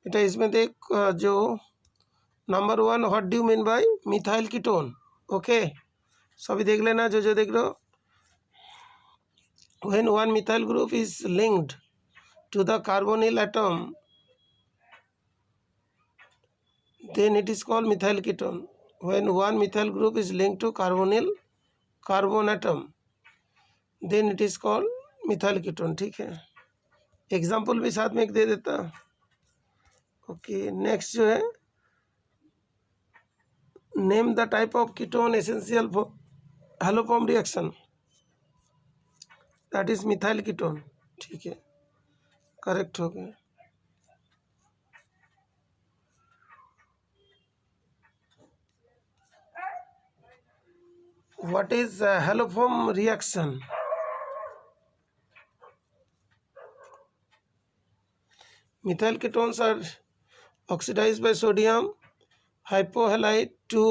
बेटा इसमें देख जो number 1 what do you mean by methyl ketone. Okay सभी देख लेना जो देख लो। When one methyl group is linked to the carbonyl atom then it is called methyl ketone. When one methyl group is linked to carbonyl carbon atom then it is called methyl ketone। ठीक है, example भी साथ में एक दे देता। Okay next जो है name the type of ketone essential for haloform reaction, that is methyl ketone. ठीक है करेक्ट हो गया। What is haloform reaction? Methyl ketones are oxidized by sodium hypohalite to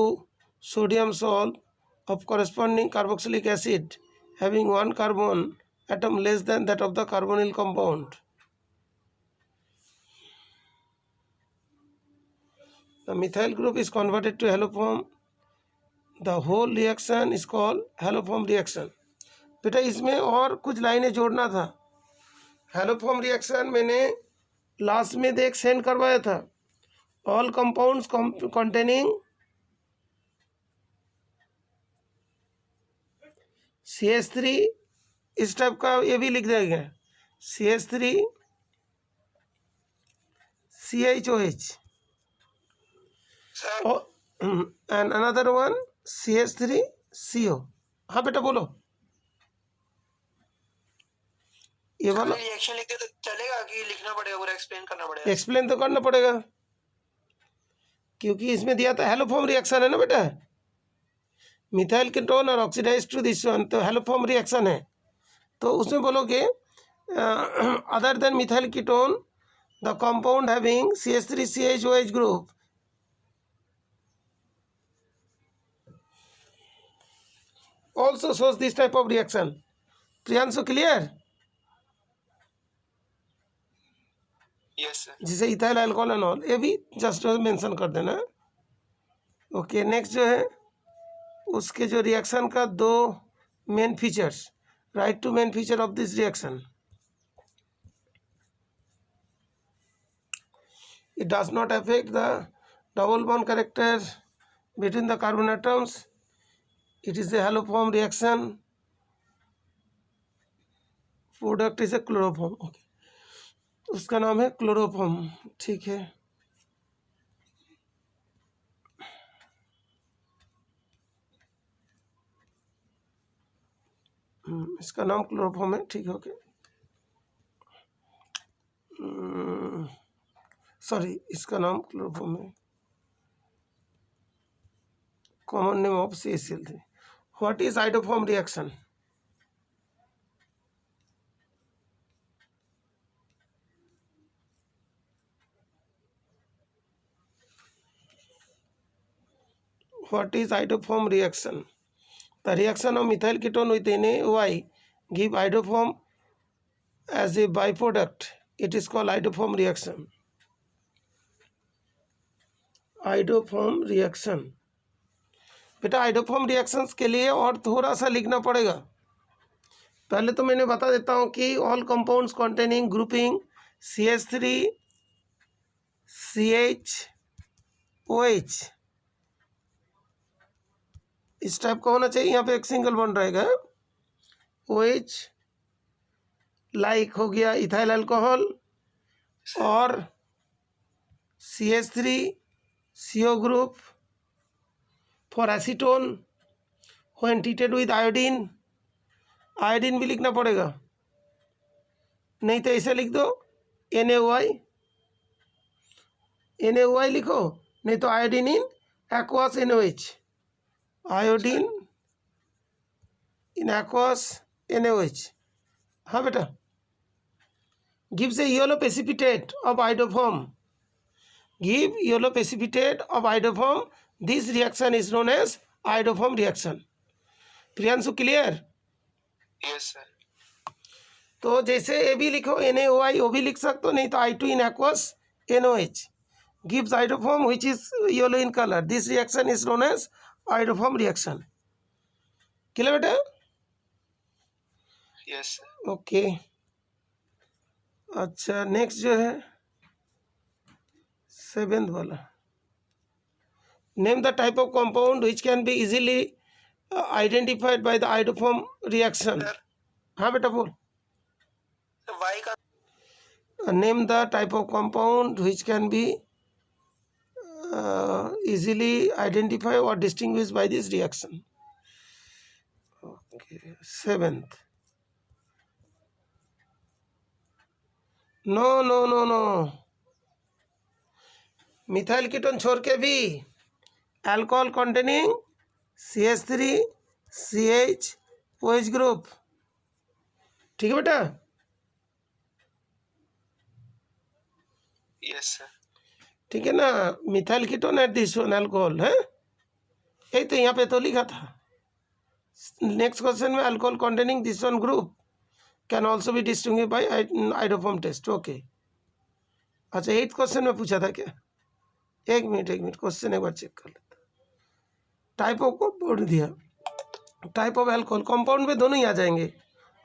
sodium salt of corresponding carboxylic acid having one carbon atom less than that of the carbonyl compound. The methyl group is converted to haloform. The whole reaction is called haloform reaction। बेटा इसमें और कुछ लाइनें जोड़ना था। Haloform reaction मैंने last में देख सेंड करवाया था। ऑल कंपाउंड्स कंटेनिंग CH3 इस टाइप का ये भी लिख देंगे CH3 CHOH and another one CH3CO। हाँ बेटा बोलो। ये वाला रिएक्शन लिख दे तो चलेगा कि लिखना पड़ेगा, पूरा एक्सप्लेन करना पड़ेगा? एक्सप्लेन तो करना पड़ेगा क्योंकि इसमें दिया था हैलोफॉर्म रिएक्शन है ना बेटा, मिथाइल कीटोन और ऑक्सीडाइज टू दिस वन, तो हैलोफॉर्म रिएक्शन है। तो उसमें बोलोगे other than methyl ketone the compound having CH3CHOH group also shows this type of reaction। Priyanshu clear? Yes sir. जिसे इथाइल अल्कोहल एनॉल ये भी जस्ट मेंशन कर देना। ओके नेक्स्ट जो है उसके जो रिएक्शन का दो main features, right two main feature of this reaction. It does not affect the double bond character between the carbon atoms. It is a haloform reaction, product is a chloroform. Okay उसका नाम है chloroform. ठीक है इसका नाम chloroform है। ठीक है ओके सॉरी इसका नाम क्लोरोफॉर्म है, common name of CaCl3। What is iodoform reaction? What is iodoform reaction? The reaction of methyl ketone with NaOI give iodoform as a byproduct. It is called iodoform reaction। iodoform reaction बेटा iodoform reactions के लिए और थोड़ा सा लिखना पड़ेगा। पहले तो मैंने बता देता हूँ कि all compounds containing grouping CH3 CHOH इस टाइप का होना चाहिए। यहाँ पे एक सिंगल बॉन्ड रहेगा OH लाइक हो गया इथाइल अल्कोहल और CH3CO group for acetone when treated with iodine. Iodine भी लिखना पड़ेगा, नहीं तो ऐसे लिख दो NaOI लिखो, नहीं तो आयोडीन इन एक्वास NaOH, आयोडीन इन एक्वास NaOH। हाँ बेटा gives a yellow precipitate of iodoform, give yellow precipitate of iodoform। This reaction is known as iodoform reaction। Priyanshu clear? Yes sir. तो जैसे ए भी लिखो NaOI, ओ भी लिख सकते हो, नहीं तो I2 in aqueous NOH gives iodoform which is yellow in color. This reaction is known as iodoform reaction. Clear बेटा? Yes. ओके. अच्छा, नेक्स्ट जो है 7th वाला, name the type of compound which can be easily identified by the iodoform reaction. Sir, हाँ बेटा बोल. Y का Name the type of compound which can be easily identified or distinguished by this reaction. Okay, 7th. No. Methyl ketone छोड़ के भी alcohol containing CH3 CH OH group. ठीक है बेटा? Yes sir. ठीक है ना? Methyl ketone at this one alcohol है. यही तो यहाँ पे तो लिखा था. नेक्स्ट क्वेश्चन में alcohol containing this one group can also be distinguished by iodoform test. Okay. अच्छा, 8th क्वेश्चन में पूछा था क्या? एक मिनट क्वेश्चन एक बार चेक कर लेता. टाइप ऑफ कंपाउंड दिया, टाइप ऑफ अल्कोहल. कंपाउंड में दोनों ही आ जाएंगे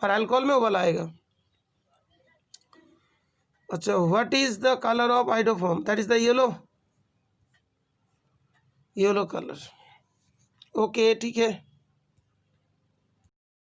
और अल्कोहल में वो वाला आएगा. अच्छा, what is the colour of iodoform? That is the yellow colour. Okay, ठीक है.